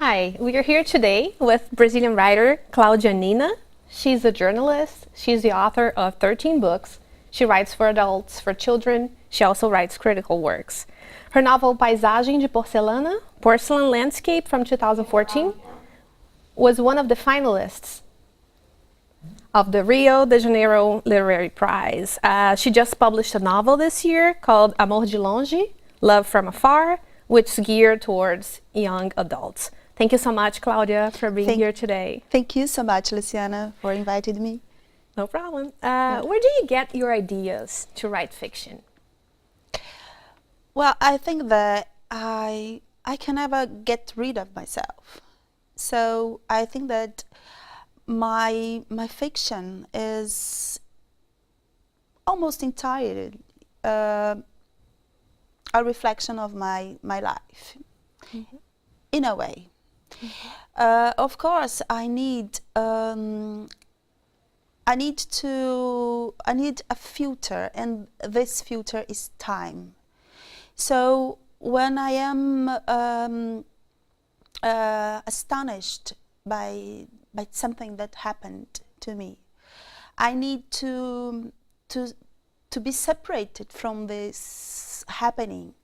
Hi, we are here today with Brazilian writer Claudia Nina. She's a journalist. She's the author of 13 books. She writes for adults, for children. She also writes critical works. Her novel Paisagem de Porcelana, Porcelain Landscape from 2014, was one of the finalists of the Rio de Janeiro Literary Prize. She just published a novel this year called Amor de Longe, Love from Afar, which is geared towards young adults. Thank you so much, Claudia, for being here today. Thank you so much, Luciana, for inviting me. No problem. Where do you get your ideas to write fiction? Well, I think that I can never get rid of myself. So I think that my fiction is almost entirely a reflection of my life, in a way. Of course, I need a filter, and this filter is time. So when I am astonished by something that happened to me, I need to be separated from this happening,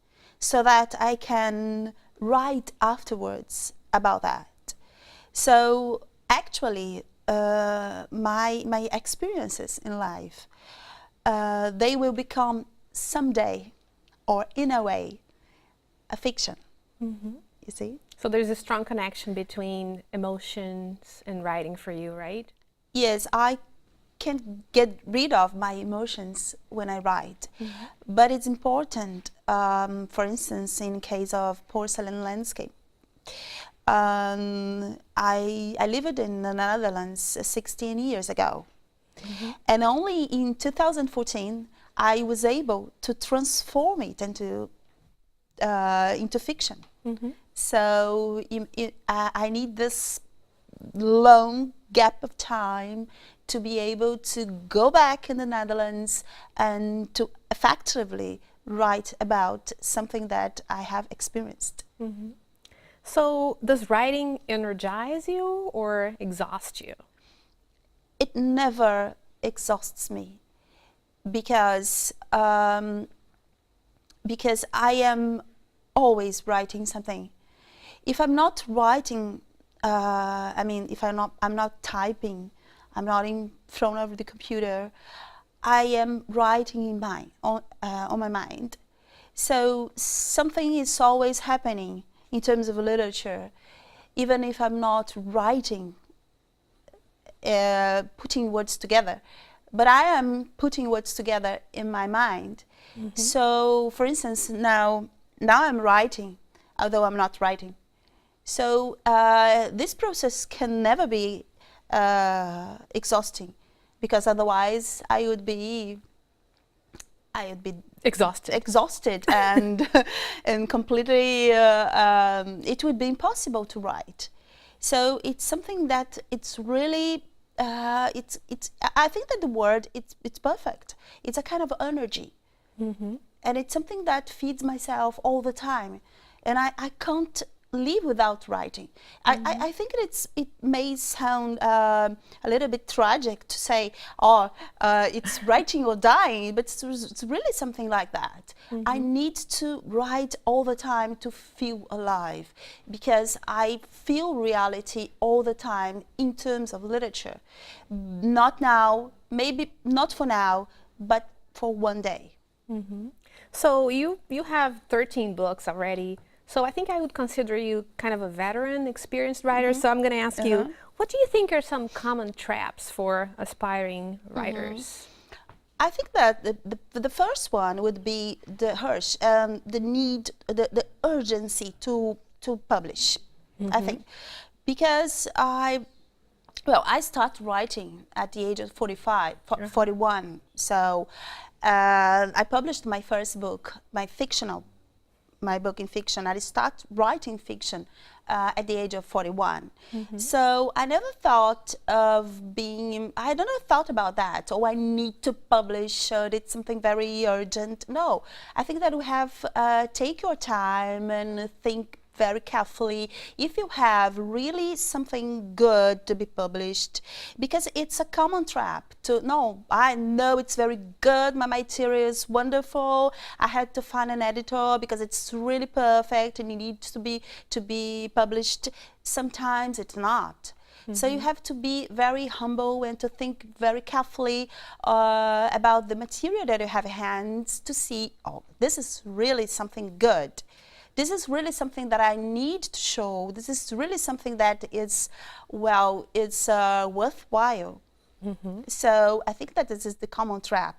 so that I can write afterwards about that. So actually, my experiences in life, they will become someday, or in a way, a fiction. You see? So there's a strong connection between emotions and writing for you, right? Yes, I can't get rid of my emotions when I write, but it's important. For instance, in case of Porcelain Landscape, I lived in the Netherlands 16 years ago, and only in 2014 I was able to transform it into fiction. So I need this long gap of time to be able to go back in the Netherlands and to effectively write about something that I have experienced. So does writing energize you or exhaust you? It never exhausts me, because I am always writing something. If I'm not writing, if I'm not typing, I'm not in front of the computer, I am writing on my mind. So something is always happening in terms of literature, even if I'm not writing, putting words together, but I am putting words together in my mind. So, for instance, now I'm writing, although I'm not writing. So this process can never be exhausting, because otherwise I would be exhausted and and completely it would be impossible to write. So it's something that it's really I think that the word it's perfect. It's a kind of energy, and it's something that feeds myself all the time, and I can't live without writing. I think it may sound a little bit tragic to say, it's writing or dying, but it's really something like that. I need to write all the time to feel alive, because I feel reality all the time in terms of literature. Not now, maybe not for now, but for one day. So you have 13 books already. So I think I would consider you kind of a veteran, experienced writer. So I'm going to ask you, what do you think are some common traps for aspiring writers? I think that the first one would be the urge, the need, the urgency to publish. I think, because I started writing at the age of 41. So I published my first book, my book in fiction. I started writing fiction at the age of 41. So I never thought of being, I don't know, thought about that. I need to publish, it's something very urgent. No, I think that we have take your time and think very carefully if you have really something good to be published, because it's a common trap to, no, I know it's very good, my material is wonderful, I had to find an editor because it's really perfect and it needs to be published. Sometimes it's not. So you have to be very humble and to think very carefully about the material that you have at hand to see, oh, this is really something good. This is really something that I need to show. This is really something that is, well, it's worthwhile. So I think that this is the common trap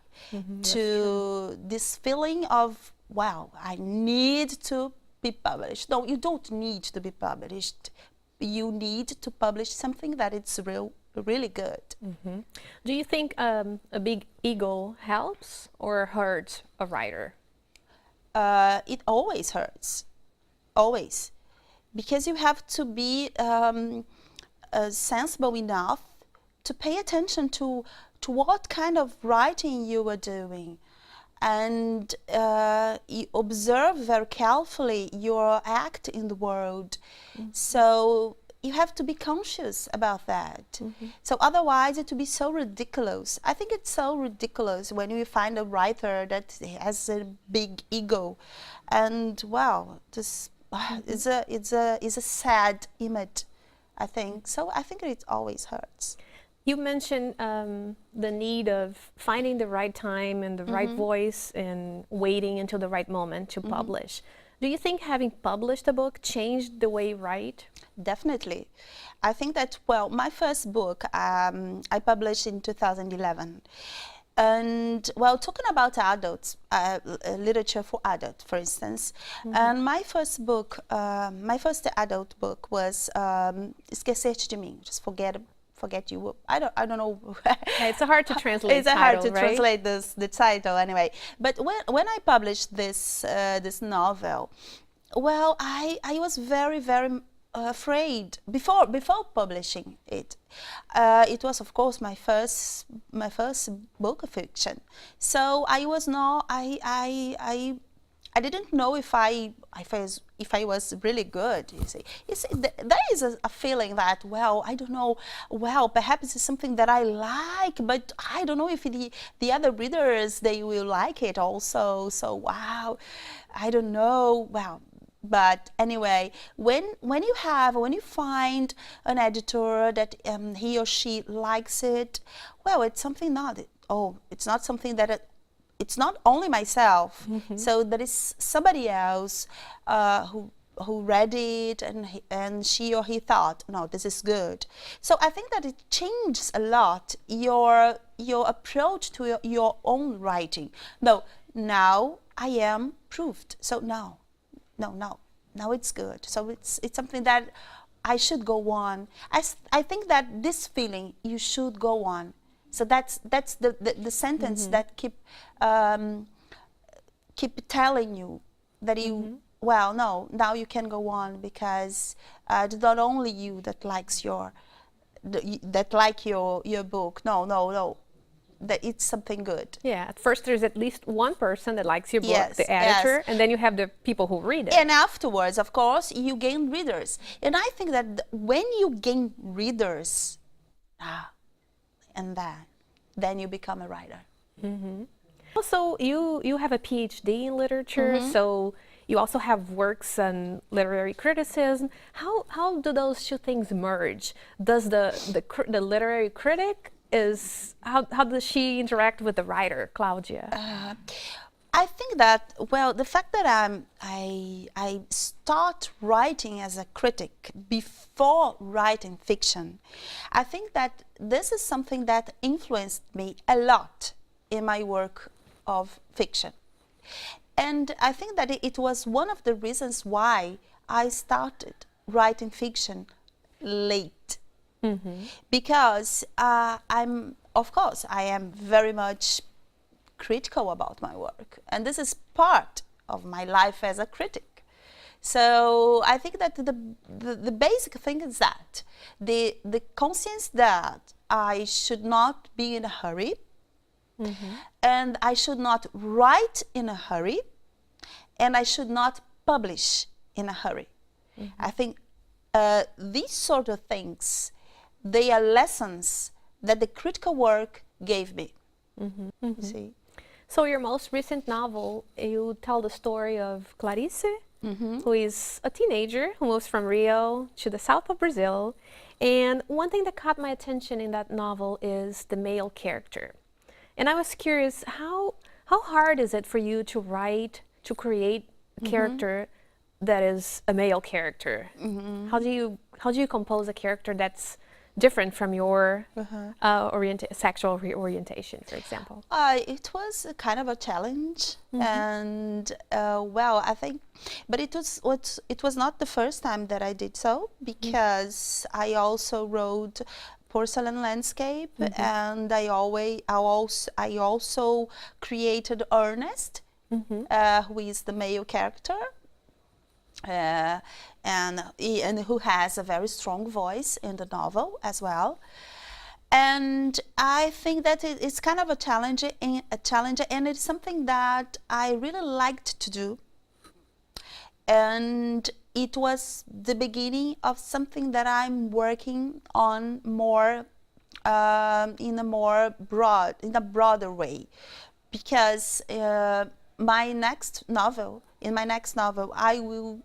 to this feeling of, wow, I need to be published. No, you don't need to be published. You need to publish something that it's really good. Do you think a big ego helps or hurts a writer? It always hurts, always, because you have to be sensible enough to pay attention to what kind of writing you are doing, and you observe very carefully your act in the world. So you have to be conscious about that. So otherwise it would be so ridiculous. I think it's so ridiculous when you find a writer that has a big ego, and wow, this is a sad image, I think. So I think it always hurts. You mentioned the need of finding the right time and the right voice and waiting until the right moment to publish. Do you think having published a book changed the way you write? Definitely. I think that, well, my first book I published in 2011. And, well, talking about adults, literature for adults, for instance, and my first book, my first adult book was Esquecer-te de mim, just forget you. I don't know. It's hard to translate. It's hard to translate the title anyway. But when I published this this novel, well, I was very afraid before dpublishing it. It was, of course, my first book of fiction. So I was not. I didn't know if I was really good. You see, there is a feeling that, well, I don't know, well, perhaps it's something that I like, but I don't know if the other readers, they will like it also. So wow, I don't know. Well, but anyway, when you find an editor that he or she likes it, well, it's something it's not something that it's not only myself. So there is somebody else who read it and she or he thought, no, this is good. So I think that it changes a lot your approach to your own writing. No, now I am proved. So now it's good. So it's something that I should go on. I think that this feeling, you should go on. So that's the sentence that keep telling you that you, well, no, now you can go on, because it's not only you that likes your book. No, that it's something good. Yeah, at first there's at least one person that likes your book, Yes, the editor, yes. and then you have the people who read it. And afterwards, of course, you gain readers. And I think that when you gain readers, and then you become a writer. Also, you have a PhD in literature, so you also have works on literary criticism. How do those two things merge? Does the literary critic how does she interact with the writer, Claudia? I think that, well, the fact that I start writing as a critic before writing fiction, I think that this is something that influenced me a lot in my work of fiction. And I think that it was one of the reasons why I started writing fiction late. Because I am very much critical about my work, and this is part of my life as a critic. So I think that the basic thing is that the conscience that I should not be in a hurry, and I should not write in a hurry, and I should not publish in a hurry. I think these sort of things, they are lessons that the critical work gave me. You see? So your most recent novel, you tell the story of Clarice, who is a teenager who moves from Rio to the south of Brazil. And one thing that caught my attention in that novel is the male character. And I was curious, how hard is it for you to write, to create a character that is a male character? How do you compose a character that's different from your sexual orientation, for example? It was a kind of a challenge, and well, I think, but it was not the first time that I did so, because I also wrote porcelain landscape, and I also created Ernest, who is the male character. And who has a very strong voice in the novel as well. And I think that it's kind of a challenge, and it's something that I really liked to do. And it was the beginning of something that I'm working on more in a broader way, because in my next novel, I will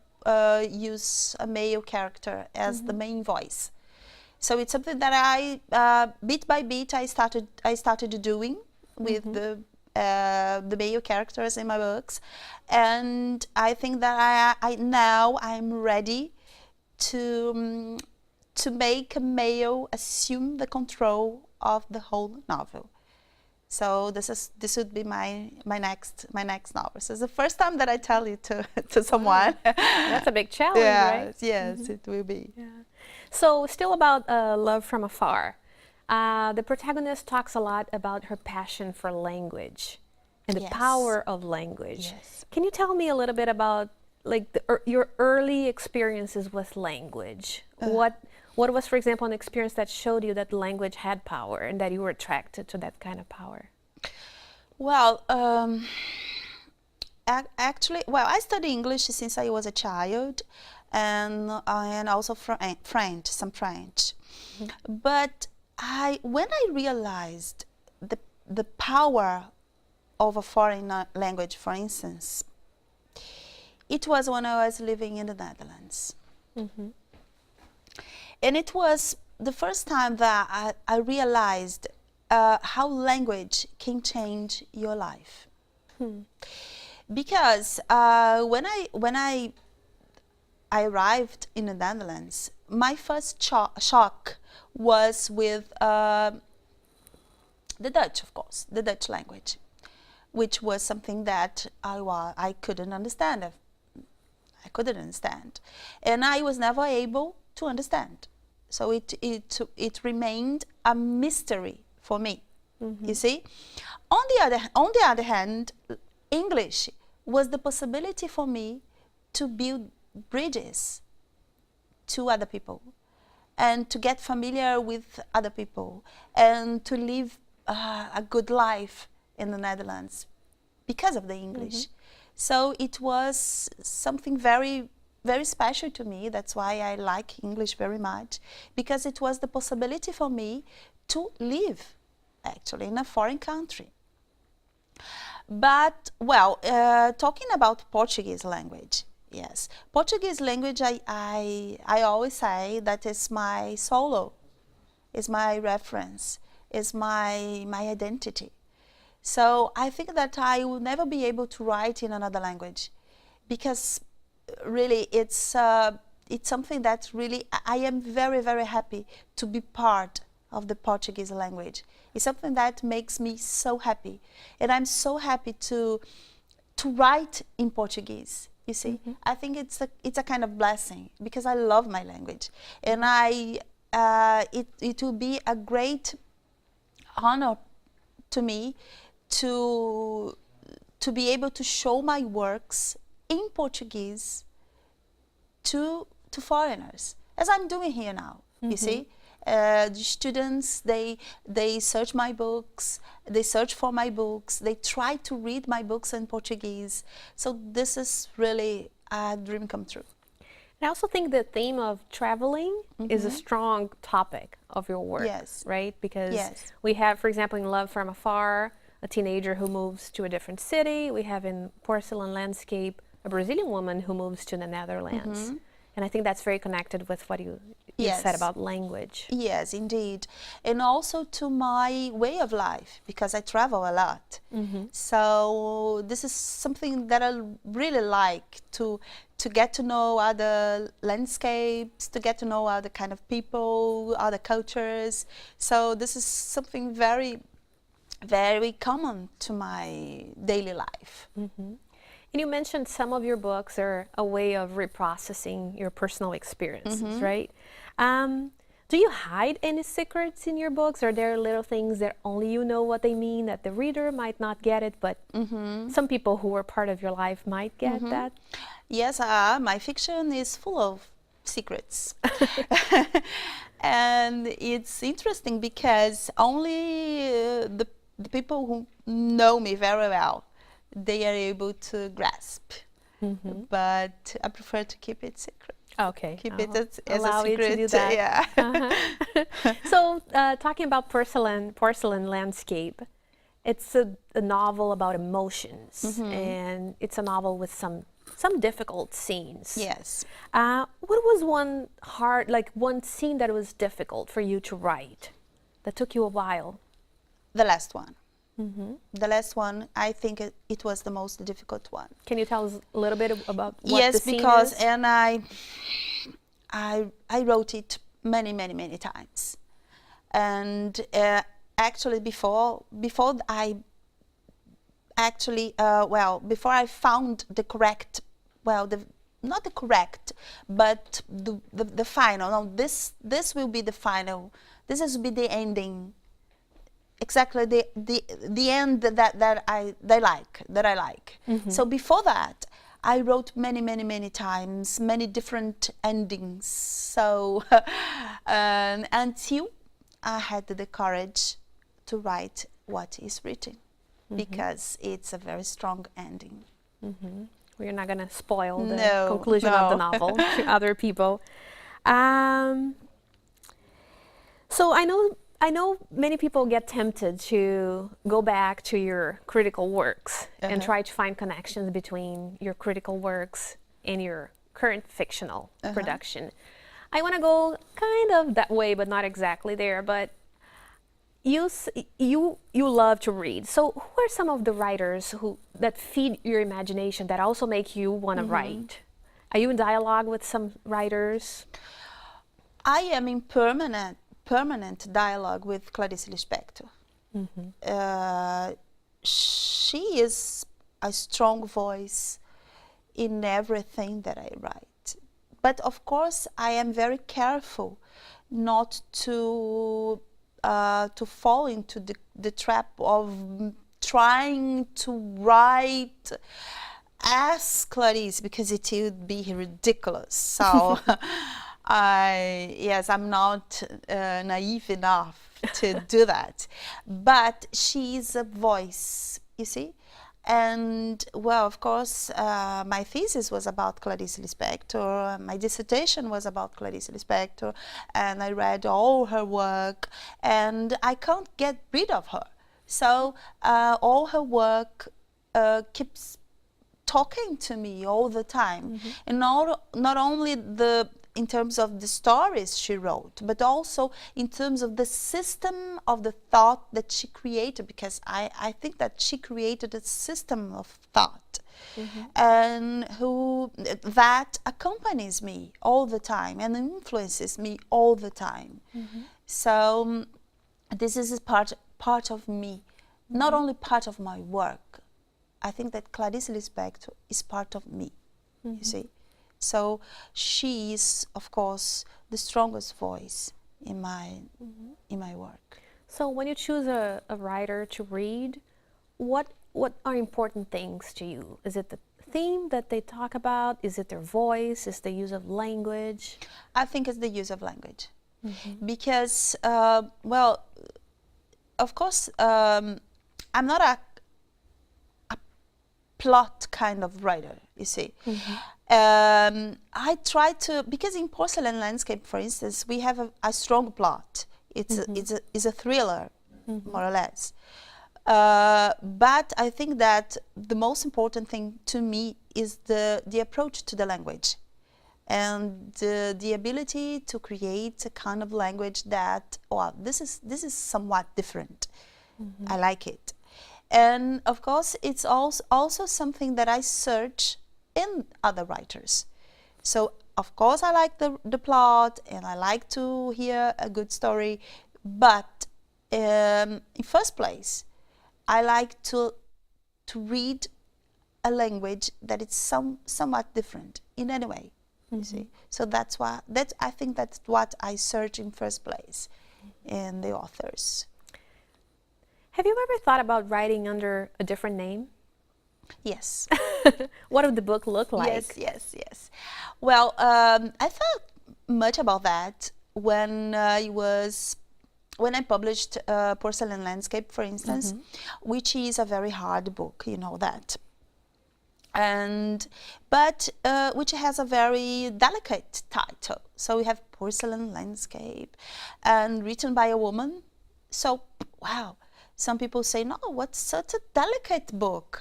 use a male character as the main voice. So it's something that I bit by bit I started doing with the male characters in my books, and I think that now I'm ready to make a male assume the control of the whole novel. So this would be my next novel. So it's the first time that I tell it to someone. That's a big challenge, right? Yes, it will be. Yeah. So still about Love from Afar. The protagonist talks a lot about her passion for language and the power of language. Yes. Can you tell me a little bit about your early experiences with language? What was, for example, an experience that showed you that language had power and that you were attracted to that kind of power? Well, actually, I studied English since I was a child, and also some French. But when I realized the power of a foreign language, for instance, it was when I was living in the Netherlands. And it was the first time that I realized how language can change your life. Because when I arrived in the Netherlands, my first shock was with the Dutch, of course, the Dutch language, which was something that I couldn't understand. I couldn't understand, and I was never able to understand. So it remained a mystery for me. You see, on the other hand, English was the possibility for me to build bridges to other people, and to get familiar with other people, and to live a good life in the Netherlands because of the English. So it was something very, very special to me. That's why I like English very much, because it was the possibility for me to live actually in a foreign country. But talking about Portuguese language, yes, Portuguese language, I always say that is my solo, is my reference, is my identity. So I think that I will never be able to write in another language, because really it's something that really I am very, very happy to be part of the Portuguese language. It's something that makes me so happy, and I'm so happy to write in Portuguese. You see, I think it's a kind of blessing, because I love my language, and it will be a great honor to me to be able to show my works in Portuguese to foreigners, as I'm doing here now. You see, the students, they search my books, they search for my books, they try to read my books in Portuguese. So this is really a dream come true. I also think the theme of traveling is a strong topic of your work, Yes. right? Because Yes. we have, for example, in Love from Afar, a teenager who moves to a different city. We have in Porcelain Landscape, a Brazilian woman who moves to the Netherlands. And I think that's very connected with what you said Yes. about language. Yes, indeed. And also to my way of life, because I travel a lot. So this is something that I really like, to get to know other landscapes, to get to know other kind of people, other cultures. So this is something very, very common to my daily life. And you mentioned some of your books are a way of reprocessing your personal experiences, right? Do you hide any secrets in your books? Are there little things that only you know what they mean, that the reader might not get it, but some people who are part of your life might get that? Yes, my fiction is full of secrets. And it's interesting because only the people who know me very well, they are able to grasp. But I prefer to keep it secret. Okay. Keep it as allow a you secret. to do that. Yeah. So, talking about Porcelain Landscape, it's a novel about emotions, and it's a novel with some difficult scenes. Yes. What was one scene that was difficult for you to write, that took you a while? The last one. The last one, I think it was the most difficult one. Can you tell us a little bit about what Yes, the scene because is? and I wrote it many times, and actually before I before I found the correct, not the correct, but the final. No, this will be the final. This will be the ending. Exactly the end that I like. So before that, I wrote many times, many different endings. So until I had the courage to write what is written, because it's a very strong ending. We're not going to spoil the No, conclusion of the novel to other people. So I know many people get tempted to go back to your critical works and try to find connections between your critical works and your current fictional production. I want to go kind of that way, but not exactly there. But you love to read. So who are some of the writers that feed your imagination, that also make you want to write? Are you in dialogue with some writers? I am in permanent dialogue with Clarice Lispector. She is a strong voice in everything that I write. But of course, I am very careful not to fall into the trap of trying to write as Clarice, because it would be ridiculous. So I'm not naive enough to do that. But she is a voice, you see. And well, of course, my thesis was about Clarice Lispector. My dissertation was about Clarice Lispector, and I read all her work, and I can't get rid of her. So all her work keeps talking to me all the time, and not only in terms of the stories she wrote, but also in terms of the system of the thought that she created, because I think that she created a system of thought and that accompanies me all the time and influences me all the time. So this is part of me, not only part of my work. I think that Clarice Lispector is part of me, you see. So she is, of course, the strongest voice in my work. So when you choose a writer to read, what are important things to you? Is it the theme that they talk about? Is it their voice? Is the use of language? I think it's the use of language. Because, well, of course, I'm not a plot kind of writer. you see. I try to, because in Porcelain Landscape, for instance, we have a strong plot. It's a thriller, more or less. But I think that the most important thing to me is the approach to the language, and the ability to create a kind of language that, oh, this is somewhat different. I like it. And of course, it's also something that I search in other writers. So of course I like the plot, and I like to hear a good story, but in first place, I like to read a language that is somewhat different in any way. You see, so I think that's what I search in first place in the authors. Have you ever thought about writing under a different name? Yes. What would the book look like? Yes. Well, I thought much about that when I published Porcelain Landscape, for instance, which is a very hard book, you know that. But which has a very delicate title. So we have Porcelain Landscape, and written by a woman. So, wow. Some people say, no, what's such a delicate book?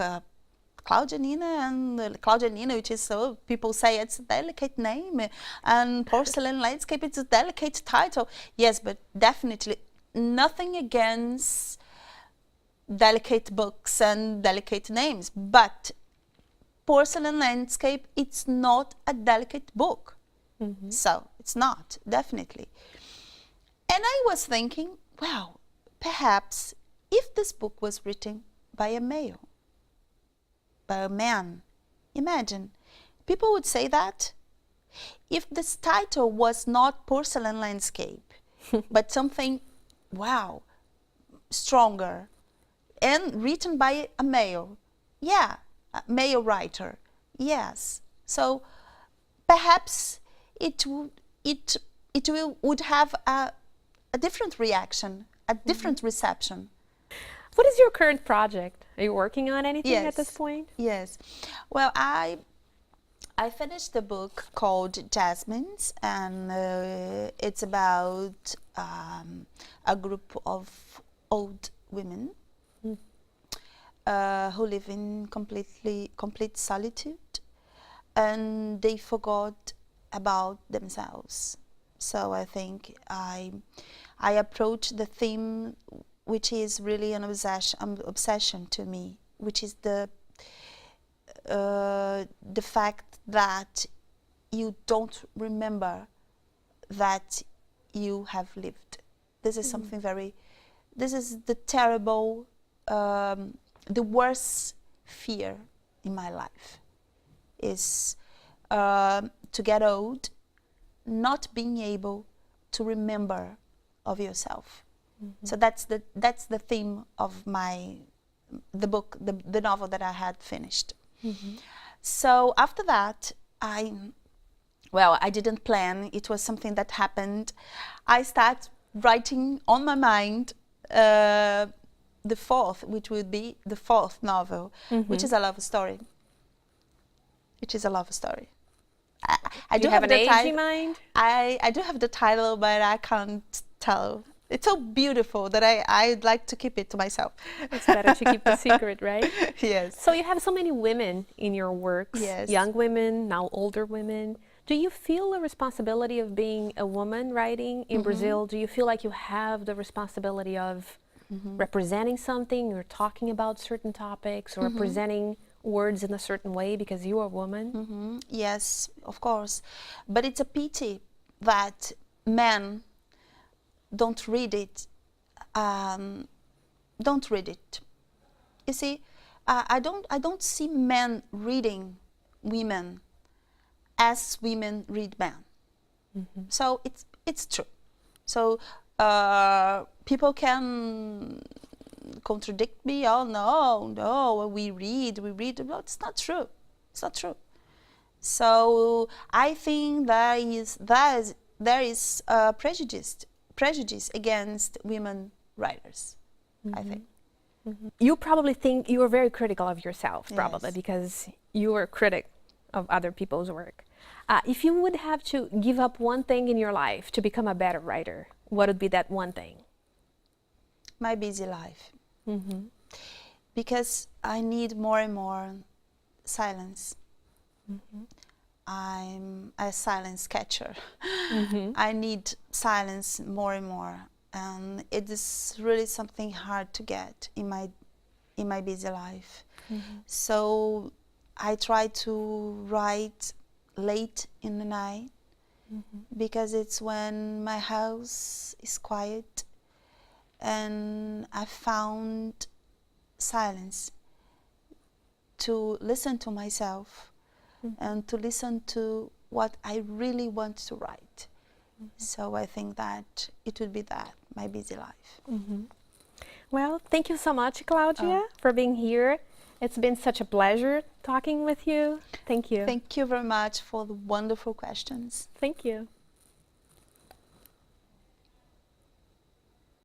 Claudia Nina, which is, so people say it's a delicate name, and Porcelain Landscape, it's a delicate title. Yes, but definitely nothing against delicate books and delicate names, but Porcelain Landscape, it's not a delicate book. So it's not, definitely. And I was thinking, wow, perhaps if this book was written by a male, by a man, imagine, people would say that. If this title was not Porcelain Landscape, but something, wow, stronger, and written by a male, yeah, a male writer, yes. So perhaps it would have a different reaction, a different reception. What is your current project? Are you working on anything at this point? Yes. Well, I finished a book called Jasmines, and it's about a group of old women who live in complete solitude, and they forgot about themselves. So I think I approach the theme, which is really an obsession to me, which is the fact that you don't remember that you have lived. This is something this is the terrible, the worst fear in my life, is to get old, not being able to remember of yourself. So that's the theme of the book, the novel that I had finished. So after that, I didn't plan. It was something that happened. I started writing on my mind the fourth, which would be the fourth novel, which is a love story. I do you have an age in mind? I do have the title, but I can't tell. It's so beautiful that I'd like to keep it to myself. It's better to keep the secret, right? Yes. So you have so many women in your works, young women, now older women. Do you feel a responsibility of being a woman writing in Brazil? Do you feel like you have the responsibility of representing something, or talking about certain topics, or presenting words in a certain way because you are a woman? Yes, of course. But it's a pity that men don't read it. Don't read it. You see, I don't see men reading women as women read men. So it's true. So people can contradict me. Oh no, we read. No, it's not true. It's not true. So I think there is prejudice against women writers, I think. You probably think you are very critical of yourself, probably, because you are a critic of other people's work. If you would have to give up one thing in your life to become a better writer, what would be that one thing? My busy life. Because I need more and more silence. I'm a silence catcher. I need silence more and more, and it is really something hard to get in my busy life. So I try to write late in the night because it's when my house is quiet, and I found silence to listen to myself and to listen to what I really want to write. So I think that it would be that, my busy life. Well, thank you so much, Claudia, for being here. It's been such a pleasure talking with you. Thank you. Thank you very much for the wonderful questions. Thank you.